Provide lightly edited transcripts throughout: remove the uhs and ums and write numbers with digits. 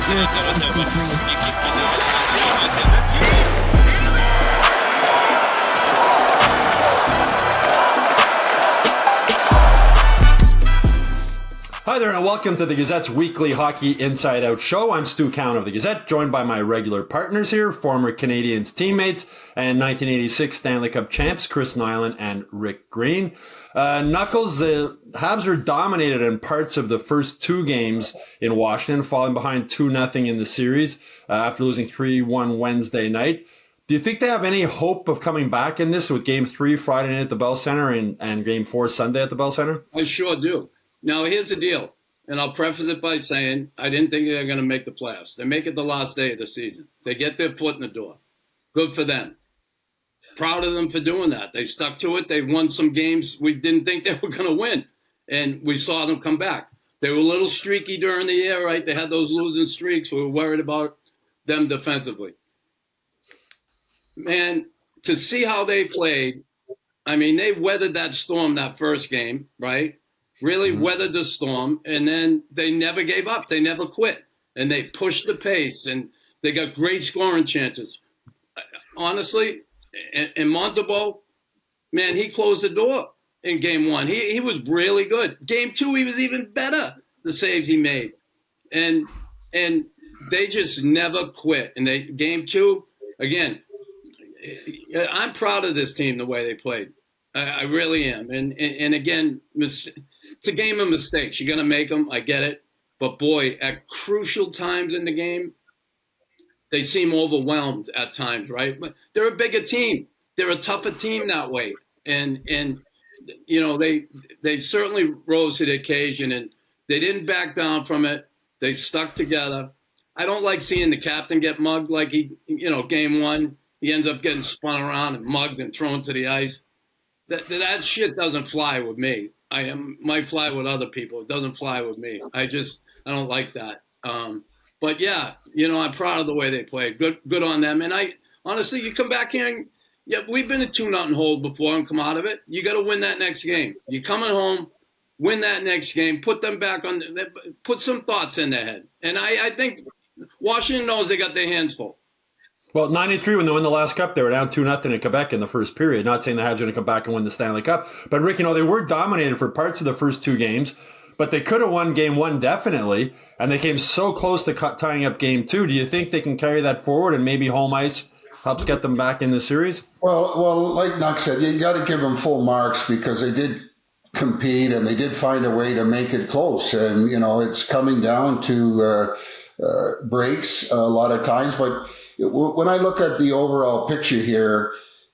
Hi there and welcome to the Gazette's weekly Hockey Inside Out show. I'm Stu Cowan of the Gazette, joined by my regular partners here, former Canadiens teammates and 1986 Stanley Cup champs Chris Nilan and Rick Green. Knuckles, the Habs were dominated in parts of the first two games in Washington, falling behind 2-0 in the series after losing 3-1 Wednesday night. Do you think they have any hope of coming back in this with Game 3 Friday night at the Bell Center and Game 4 Sunday at the Bell Center? I sure do. Now, here's the deal, and I'll preface it by saying I didn't think they were going to make the playoffs. They make it the last day of the season. They get their foot in the door. Good for them. Proud of them for doing that. They stuck to it. They won some games we didn't think they were going to win, and we saw them come back. They were a little streaky during the year, right? They had those losing streaks. We were worried about them defensively. Man, to see how they played, I mean, they weathered that storm that first game, right? Really weathered the storm, and then they never gave up. They never quit, and they pushed the pace, and they got great scoring chances. Honestly, and Montembeault, man, he closed the door in Game 1. He was really good. Game 2, he was even better, the saves he made. And they just never quit. And Game 2, again, I'm proud of this team, the way they played. I really am. And again, it's a game of mistakes. You're going to make them. I get it. But, boy, at crucial times in the game, they seem overwhelmed at times, right? But they're a bigger team. They're a tougher team that way. And you know, they certainly rose to the occasion, and they didn't back down from it. They stuck together. I don't like seeing the captain get mugged like Game 1. He ends up getting spun around and mugged and thrown to the ice. That shit doesn't fly with me. Might fly with other people. It doesn't fly with me. I don't like that. But yeah, I'm proud of the way they played. Good on them. And honestly, you come back here and we've been a 2-0 hold before and come out of it. You got to win that next game. You're coming home, win that next game, put them back on, put some thoughts in their head. And I think Washington knows they got their hands full. Well, 93, when they won the last cup, they were down 2-0 in Quebec in the first period. Not saying the Habs are going to come back and win the Stanley Cup. But, Rick, they were dominated for parts of the first two games. But they could have won Game 1 definitely. And they came so close to tying up Game 2. Do you think they can carry that forward and maybe home ice helps get them back in the series? Well, like Nuck said, you got to give them full marks because they did compete and they did find a way to make it close. And, it's coming down to breaks a lot of times. But when I look at the overall picture here,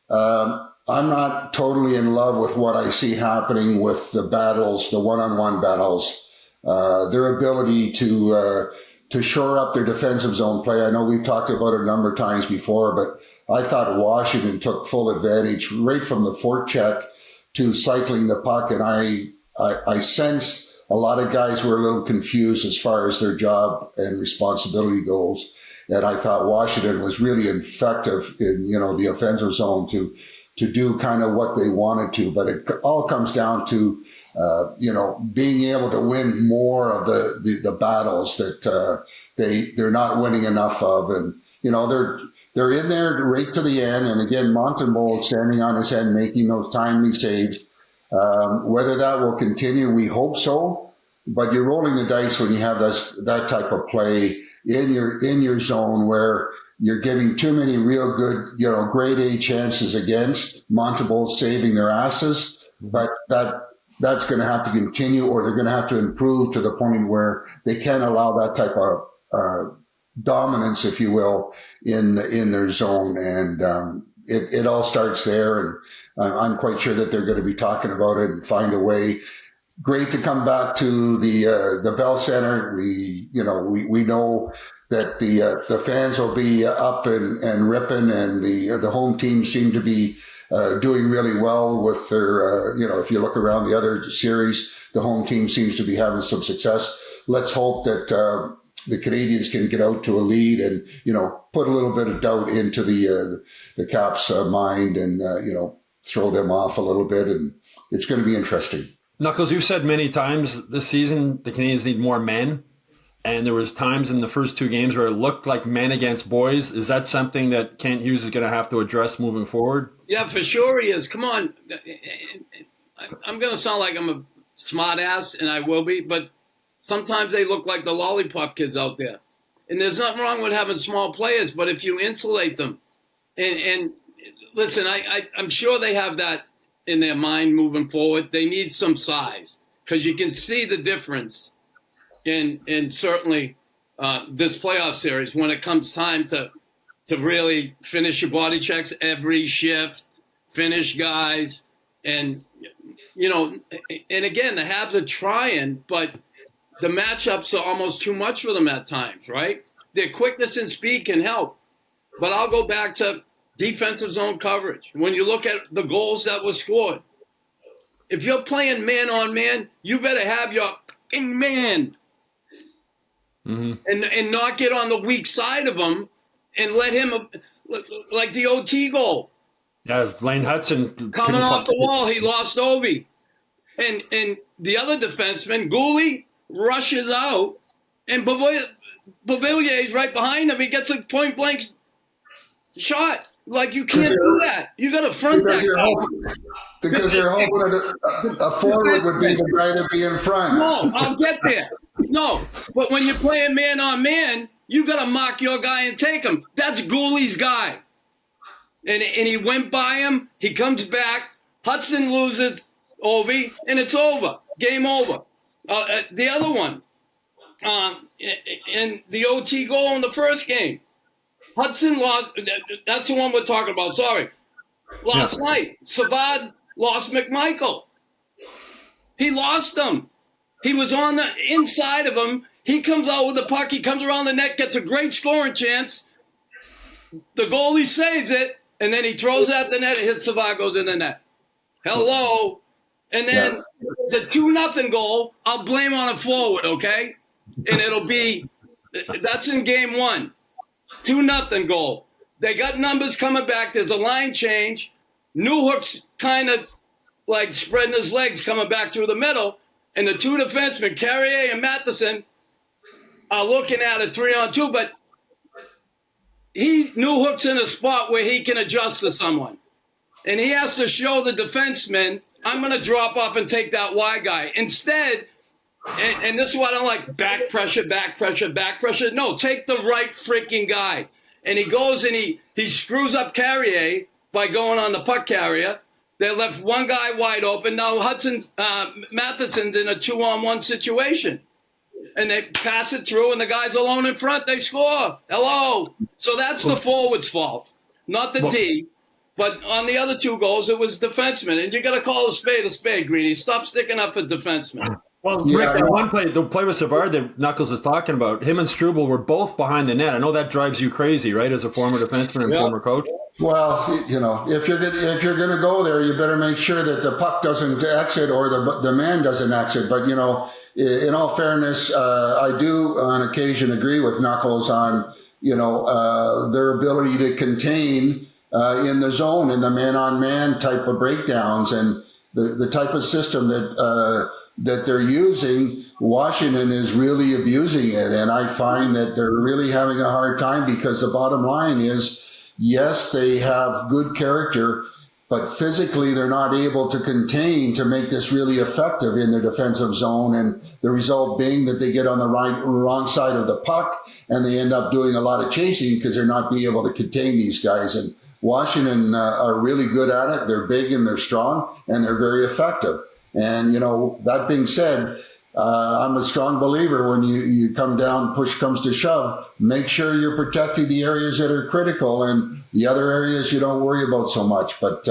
I'm not totally in love with what I see happening with the battles, the one-on-one battles, their ability to shore up their defensive zone play. I know we've talked about it a number of times before, but I thought Washington took full advantage right from the forecheck to cycling the puck, and I sensed a lot of guys were a little confused as far as their job and responsibility goes. And I thought Washington was really effective in, the offensive zone to do kind of what they wanted to. But it all comes down to, being able to win more of the battles that they're not winning enough of. And, they're in there right to the end. And again, Montembeault standing on his head, making those timely saves. Whether that will continue, we hope so. But you're rolling the dice when you have that type of play in your zone where you're giving too many real good, grade A chances against Montembeault saving their asses. But that's going to have to continue, or they're going to have to improve to the point where they can't allow that type of dominance, if you will, in their zone. And it all starts there. And I'm quite sure that they're going to be talking about it and find a way. Great to come back to the Bell Center. We know that the fans will be up and ripping, and the home team seem to be doing really well with their, if you look around the other series, the home team seems to be having some success. Let's hope that the Canadiens can get out to a lead and, put a little bit of doubt into the Caps' mind and, throw them off a little bit. And it's going to be interesting. Knuckles, you've said many times this season the Canadiens need more men. And there was times in the first two games where it looked like men against boys. Is that something that Kent Hughes is going to have to address moving forward? Yeah, for sure he is. Come on. I'm going to sound like I'm a smart ass, and I will be, but sometimes they look like the lollipop kids out there. And there's nothing wrong with having small players, but if you insulate them, and listen, I'm sure they have that in their mind moving forward. They need some size because you can see the difference in certainly this playoff series when it comes time to really finish your body checks every shift, finish guys, and and again, the Habs are trying, but the matchups are almost too much for them at times, right? Their quickness and speed can help, but I'll go back to defensive zone coverage. When you look at the goals that were scored, if you're playing man on man, you better have your fucking man. Mm-hmm. And not get on the weak side of him and let him, like the OT goal. Yeah, Laine Hudson. Coming off the wall, he lost Ovi. And the other defenseman, Gooley, rushes out, and Beauvillier is right behind him. He gets a point-blank shot. Like, you can't do that. You got to front that guy. Because you're hoping that a forward would be the guy to be in front. No, I'll get there. No, but when you're playing man on man, you got to mock your guy and take him. That's Gooley's guy. And he went by him. He comes back. Hudson loses Ovi, and it's over. Game over. The other one, and the OT goal in the first game. Hudson lost. That's the one we're talking about. Sorry. Last night, Savard lost McMichael. He lost him. He was on the inside of him. He comes out with the puck. He comes around the net, gets a great scoring chance. The goalie saves it, and then he throws it at the net. It hits Savard, goes in the net. Hello. And then the 2-0 goal, I'll blame on a forward, okay? And it'll be, that's in game one. 2-0 goal. They got numbers coming back. There's a line change. Newhook's kind of like spreading his legs coming back through the middle. And the two defensemen, Carrier and Matheson, are looking at a 3-on-2, but Newhook's in a spot where he can adjust to someone. And he has to show the defenseman, I'm going to drop off and take that wide guy. Instead, and this is what I don't like, back pressure, back pressure, back pressure. No, take the right freaking guy. And he goes and he screws up Carrier by going on the puck carrier. They left one guy wide open. Now Matheson's in a 2-on-1 situation. And they pass it through, and the guy's alone in front. They score. Hello. So that's the forward's fault, not the D. But on the other two goals, it was defensemen. And you got to call a spade, Greeny. Stop sticking up for defensemen. Well, Rick, one play, the play with Savard that Knuckles is talking about, him and Struble were both behind the net. I know that drives you crazy, right, as a former defenseman and former coach? Well, if you're going to go there, you better make sure that the puck doesn't exit or the man doesn't exit. But, in all fairness, I do on occasion agree with Knuckles on, their ability to contain in the zone, in the man-on-man type of breakdowns, and the type of system that they're using. Washington is really abusing it, and I find that they're really having a hard time because the bottom line is, yes, they have good character, but physically they're not able to contain to make this really effective in their defensive zone, and the result being that they get on the wrong side of the puck, and they end up doing a lot of chasing because they're not being able to contain these guys. And Washington are really good at it. They're big and they're strong and they're very effective. And, that being said, I'm a strong believer when you come down, push comes to shove, make sure you're protecting the areas that are critical, and the other areas you don't worry about so much. But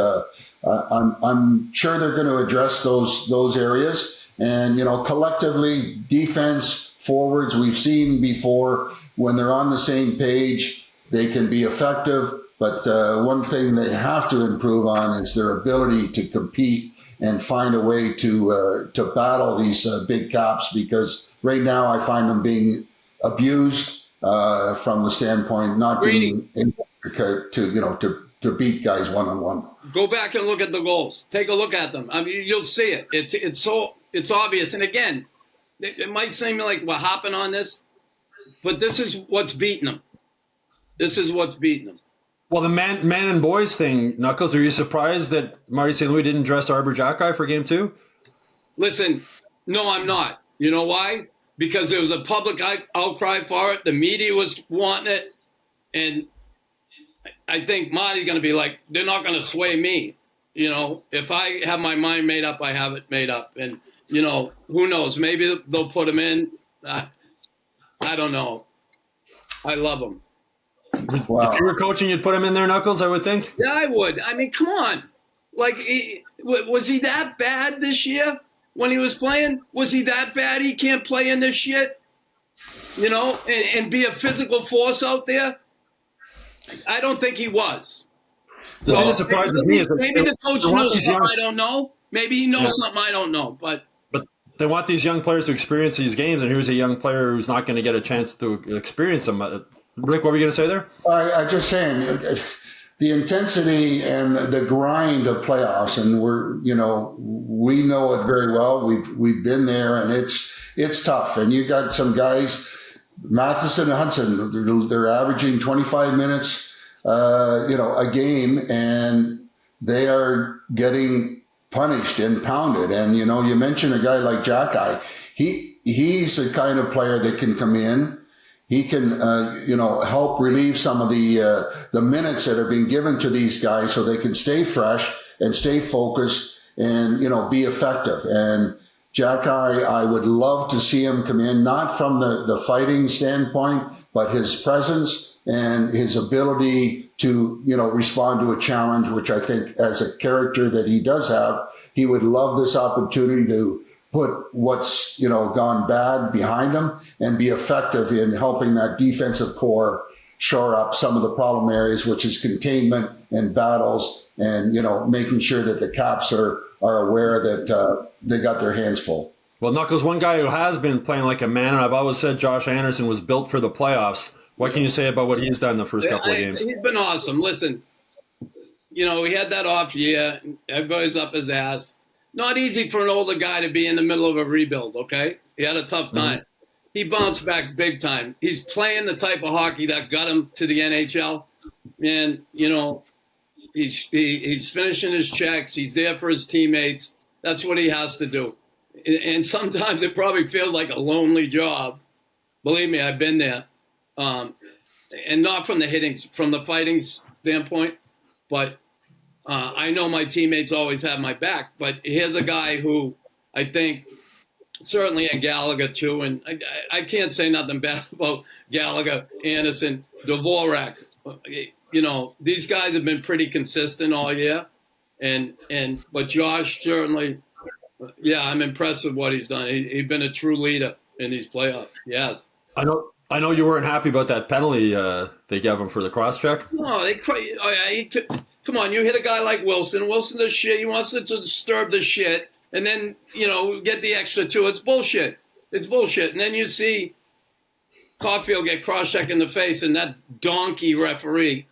I'm sure they're going to address those areas. And, collectively, defense, forwards, we've seen before, when they're on the same page, they can be effective. But one thing they have to improve on is their ability to compete and find a way to battle these big caps, because right now I find them being abused from the standpoint not being able to beat guys one-on-one. Go back and look at the goals. Take a look at them. I mean, you'll see it. It's obvious. And again, it might seem like we're hopping on this. But this is what's beating them. This is what's beating them. Well, the man and boys thing, Knuckles, are you surprised that Marty St. Louis didn't dress Xhekaj for game 2? Listen, no, I'm not. You know why? Because there was a public outcry for it. The media was wanting it. And I think Marty's going to be like, they're not going to sway me. You know, if I have my mind made up, I have it made up. And, you know, who knows? Maybe they'll put him in. I don't know. I love him. Wow. If you were coaching, you'd put him in there, Knuckles, I would think. Yeah, I would. I mean, come on. Like, was he that bad this year when he was playing? Was he that bad he can't play in this shit? You know, and be a physical force out there? I don't think he was. So maybe the coach knows something I don't know. Maybe he knows something I don't know. But they want these young players to experience these games, and here's a young player who's not going to get a chance to experience them. Rick, what were you going to say there? I'm just saying the intensity and the grind of playoffs, and we know it very well. We've been there, and it's tough. And you got some guys, Matheson and Hudson, they're averaging 25 minutes, a game, and they are getting punished and pounded. And you mentioned a guy like Xhekaj. He's the kind of player that can come in. He can, help relieve some of the minutes that are being given to these guys so they can stay fresh and stay focused and, be effective. And Xhekaj, I would love to see him come in, not from the fighting standpoint, but his presence and his ability to, respond to a challenge, which I think as a character that he does have, he would love this opportunity to put what's, gone bad behind him and be effective in helping that defensive core shore up some of the problem areas, which is containment and battles and, making sure that the Caps are aware that they got their hands full. Well, Knuckles, one guy who has been playing like a man, and I've always said Josh Anderson was built for the playoffs. What can you say about what he's done the first couple of games? He's been awesome. Listen, he had that off year. Everybody's up his ass. Not easy for an older guy to be in the middle of a rebuild, okay? He had a tough time. Mm-hmm. He bounced back big time. He's playing the type of hockey that got him to the NHL. And, he's finishing his checks. He's there for his teammates. That's what he has to do. And sometimes it probably feels like a lonely job. Believe me, I've been there. And not from the hitting, from the fighting standpoint, but I know my teammates always have my back, but here's a guy who I think certainly in Gallagher too, and I can't say nothing bad about Gallagher, Anderson, Dvorak. These guys have been pretty consistent all year, but Josh certainly, I'm impressed with what he's done. He's been a true leader in these playoffs. Yes, I know you weren't happy about that penalty they gave him for the cross-check. No, come on, you hit a guy like Wilson. Wilson does shit. He wants to disturb the shit and then, get the extra two. It's bullshit. It's bullshit. And then you see Caulfield get cross-checked in the face and that donkey referee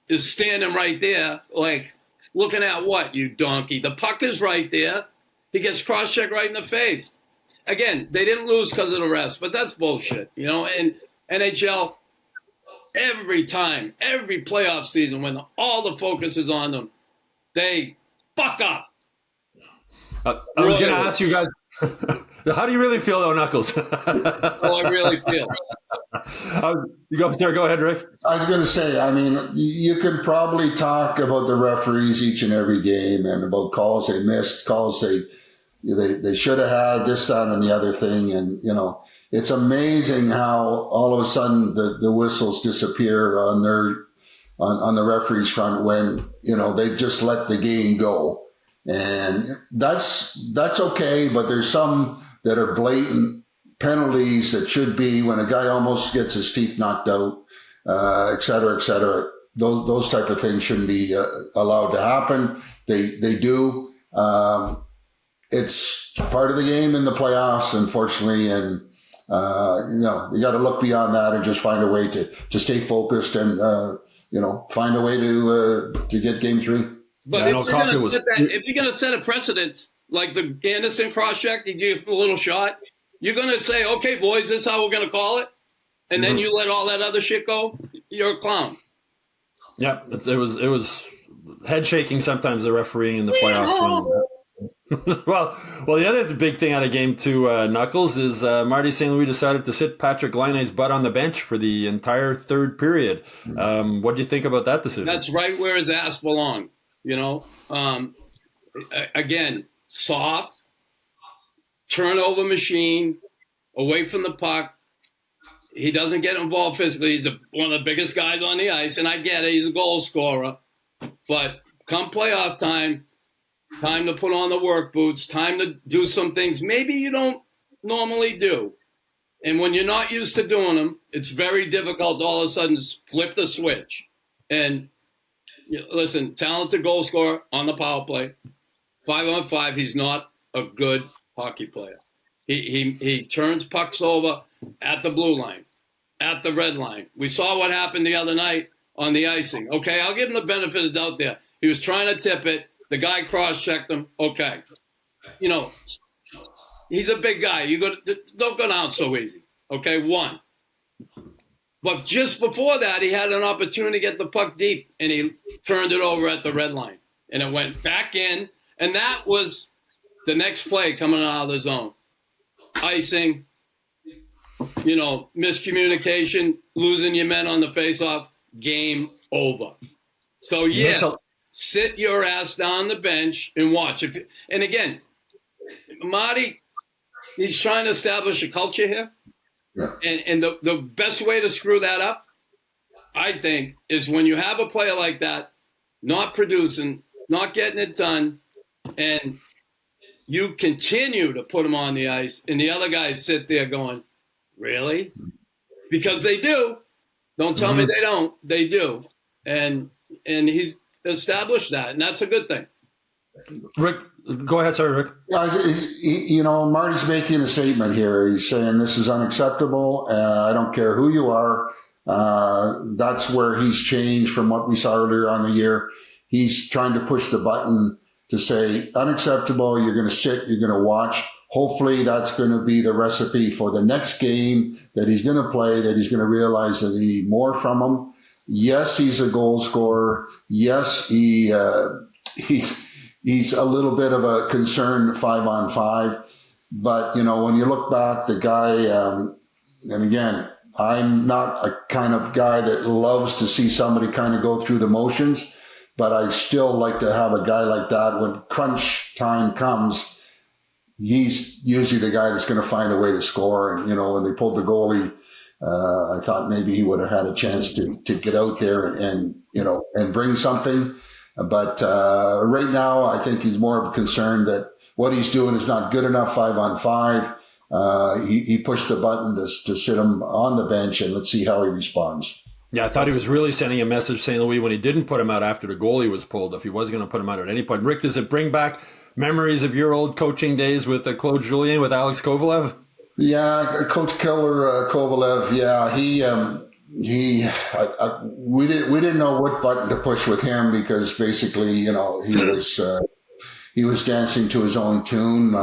is standing right there like, looking at what, you donkey? The puck is right there. He gets cross-checked right in the face. Again, they didn't lose because of the rest, but that's bullshit, And NHL, every time, every playoff season, when all the focus is on them, they fuck up. I was going to ask you guys, how do you really feel, though, Knuckles? Oh, I really feel. You go there. Go ahead, Rick. I was going to say, you could probably talk about the referees each and every game and about calls they missed, calls they should have had, this, that, and the other thing. And, it's amazing how all of a sudden the whistles disappear on the referee's front when, they just let the game go. And that's okay, but there's some that are blatant penalties that should be when a guy almost gets his teeth knocked out, et cetera, et cetera. Those type of things shouldn't be allowed to happen. They do. It's part of the game in the playoffs, unfortunately, and you got to look beyond that and just find a way to stay focused and find a way to get game 3. But if you're going to set a precedent like the Anderson cross-check, he gave a little shot, you're going to say, okay, boys, this is how we're going to call it. and then you let all that other shit go, you're a clown. Yeah, it was head shaking sometimes, the refereeing in the playoffs. Well, the other big thing out of game two, Knuckles, is Marty St. Louis decided to sit Patrick Laine's butt on the bench for the entire third period. What do you think about that decision? That's right where his ass belonged. Again, soft, turnover machine, away from the puck. He doesn't get involved physically. He's one of the biggest guys on the ice, and I get it. He's a goal scorer. But come playoff time to put on the work boots, time to do some things maybe you don't normally do. And when you're not used to doing them, it's very difficult to all of a sudden flip the switch. And listen, talented goal scorer on the power play. 5-on-5, he's not a good hockey player. He turns pucks over at the blue line, at the red line. We saw what happened the other night on the icing. Okay, I'll give him the benefit of the doubt there. He was trying to tip it. The guy cross-checked him. Okay. He's a big guy. Don't go down so easy. Okay, one. But just before that, he had an opportunity to get the puck deep, and he turned it over at the red line. And it went back in, and that was the next play coming out of the zone. Icing, miscommunication, losing your men on the face-off, game over. So, sit your ass down the bench and watch. And again, Marty, he's trying to establish a culture here. Yeah. And the best way to screw that up, I think, is when you have a player like that, not producing, not getting it done, and you continue to put him on the ice, and the other guys sit there going, really? Because they do. Don't tell me they don't. They do. And he's established that, and that's a good thing. Rick, go ahead, sorry, Rick. Marty's making a statement here. He's saying this is unacceptable. I don't care who you are. That's where he's changed from what we saw earlier on the year. He's trying to push the button to say, unacceptable, you're going to sit, you're going to watch. Hopefully that's going to be the recipe for the next game that he's going to play, that he's going to realize that they need more from him. Yes, he's a goal scorer. Yes, he's a little bit of a concern 5-on-5. But, when you look back, the guy, and again, I'm not a kind of guy that loves to see somebody kind of go through the motions, but I still like to have a guy like that when crunch time comes. He's usually the guy that's going to find a way to score. And, when they pulled the goalie, I thought maybe he would have had a chance to get out there and bring something. But right now, I think he's more of a concern that what he's doing is not good enough 5-on-5. He pushed the button to sit him on the bench, and let's see how he responds. Yeah, I thought he was really sending a message to St. Louis when he didn't put him out after the goalie was pulled, if he was going to put him out at any point. Rick, does it bring back memories of your old coaching days with Claude Julien, with Alex Kovalev? Yeah, Coach Killer Kovalev. Yeah, we didn't know what button to push with him because basically, he was dancing to his own tune,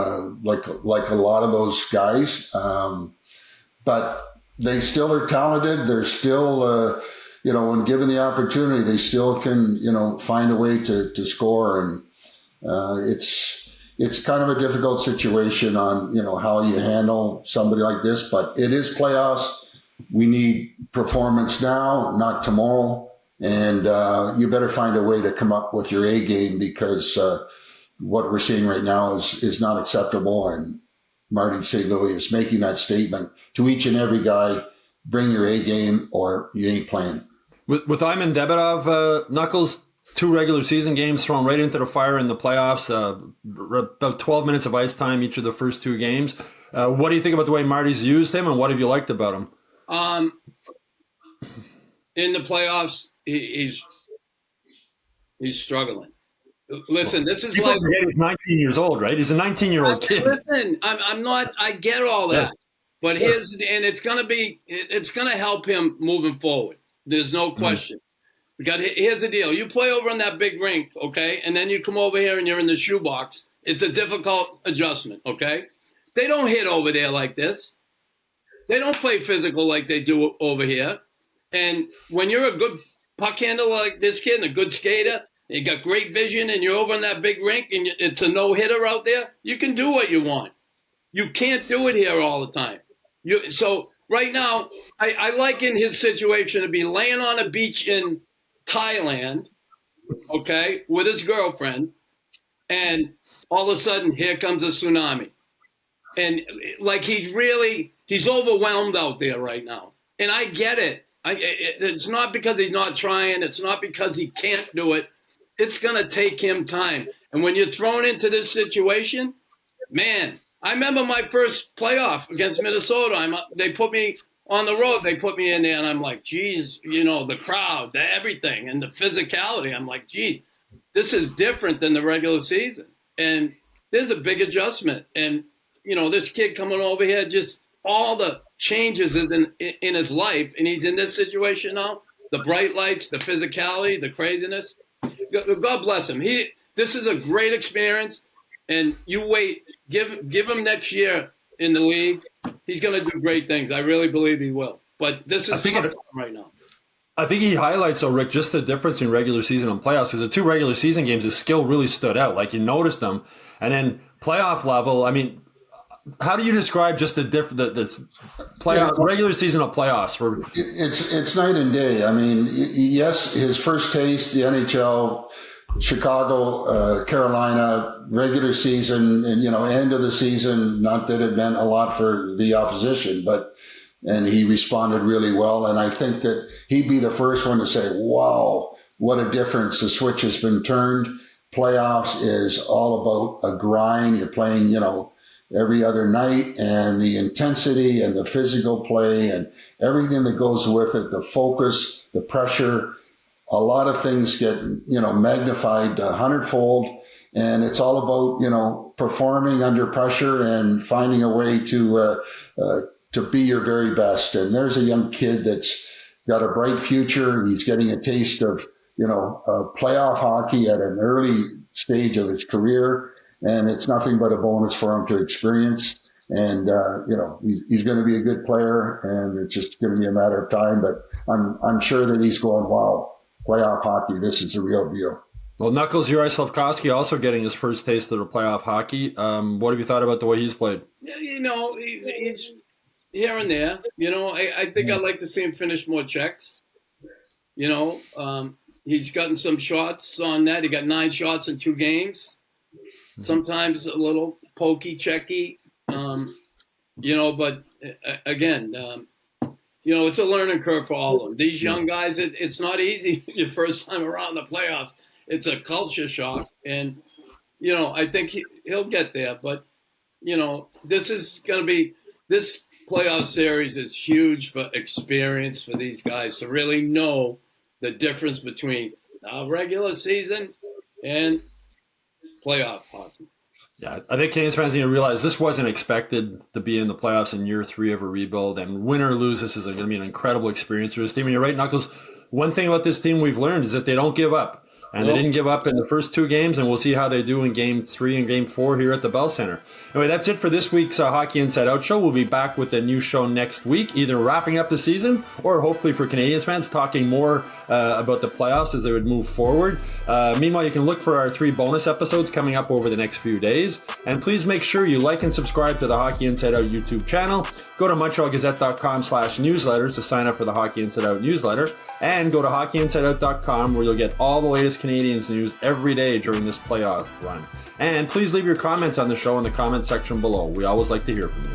like a lot of those guys. But they still are talented. They're still, when given the opportunity, they still can, find a way to score. And it's kind of a difficult situation on, how you handle somebody like this. But it is playoffs. We need performance now, not tomorrow. And you better find a way to come up with your A game because what we're seeing right now is not acceptable. And Marty St. Louis is making that statement to each and every guy, bring your A game or you ain't playing. With Iman Demidov, Knuckles, 2 regular season games thrown right into the fire in the playoffs, about 12 minutes of ice time each of the first 2 games. What do you think about the way Marty's used him, and what have you liked about him? In the playoffs, he's struggling. Listen, this is like he's 19 years old, right? He's a 19-year-old kid. Listen, I'm not. I get all that, but it's going to help him moving forward. There's no question. Because here's the deal: you play over in that big rink, okay, and then you come over here and you're in the shoebox. It's a difficult adjustment, okay. They don't hit over there like this. They don't play physical like they do over here. And when you're a good puck handler like this kid and a good skater, you got great vision, and you're over in that big rink, and it's a no-hitter out there, you can do what you want. You can't do it here all the time. So right now, I liken his situation to be laying on a beach in Thailand, okay, with his girlfriend, and all of a sudden, here comes a tsunami. And like he's overwhelmed out there right now. And I get it. It's not because he's not trying. It's not because he can't do it. It's going to take him time. And when you're thrown into this situation, man, I remember my first playoff against Minnesota. They put me on the road. They put me in there, and I'm like, geez, the crowd, everything, and the physicality. I'm like, geez, this is different than the regular season. And there's a big adjustment. And, this kid coming over here, just all the changes in his life, and he's in this situation now, the bright lights, the physicality, the craziness. God bless him. This is a great experience, and you wait. Give him next year in the league. He's going to do great things. I really believe he will. But this is tough right now. I think he highlights, though, Rick, just the difference in regular season and playoffs, because the 2 regular season games, his skill really stood out. Like, you noticed them. And then playoff level, I mean, how do you describe just the this playoff regular season of playoffs? It's night and day. I mean, yes, his first taste, the NHL, Chicago, Carolina, regular season, and end of the season. Not that it meant a lot for the opposition, and he responded really well. And I think that he'd be the first one to say, "Wow, what a difference! The switch has been turned. Playoffs is all about a grind. You're playing, every other night, and the intensity and the physical play and everything that goes with it, the focus, the pressure, a lot of things get, magnified 100-fold. And it's all about, performing under pressure and finding a way to be your very best. And there's a young kid that's got a bright future. He's getting a taste of, playoff hockey at an early stage of his career. And it's nothing but a bonus for him to experience. And, he's going to be a good player, and it's just going to be a matter of time. But I'm sure that he's going, wow, playoff hockey, this is the real deal. Well, Knuckles Uri-Slafkovsky also getting his first taste of the playoff hockey. What have you thought about the way he's played? He's here and there. I think I'd like to see him finish more checks. He's gotten some shots on that. He got 9 shots in 2 games. Sometimes a little pokey, checky, but again, it's a learning curve for all of them. These young guys, it's not easy your first time around the playoffs. It's a culture shock. And, I think he'll get there. But, this is going to be – this playoff series is huge for experience for these guys to really know the difference between a regular season and – playoff hockey. Yeah, I think Canadiens fans need to realize this wasn't expected to be in the playoffs in year 3 of a rebuild, and win or lose, this is going to be an incredible experience for this team. And you're right, Knuckles, one thing about this team we've learned is that they don't give up. And they didn't give up in the first 2 games, and we'll see how they do in Game 3 and Game 4 here at the Bell Center. Anyway, that's it for this week's Hockey Inside Out show. We'll be back with a new show next week, either wrapping up the season or hopefully for Canadiens fans, talking more about the playoffs as they would move forward. Meanwhile, you can look for our 3 bonus episodes coming up over the next few days. And please make sure you like and subscribe to the Hockey Inside Out YouTube channel. Go to MontrealGazette.com/newsletters to sign up for the Hockey Inside Out newsletter. And go to HockeyInsideOut.com where you'll get all the latest Canadiens news every day during this playoff run. And please leave your comments on the show in the comment section below. We always like to hear from you.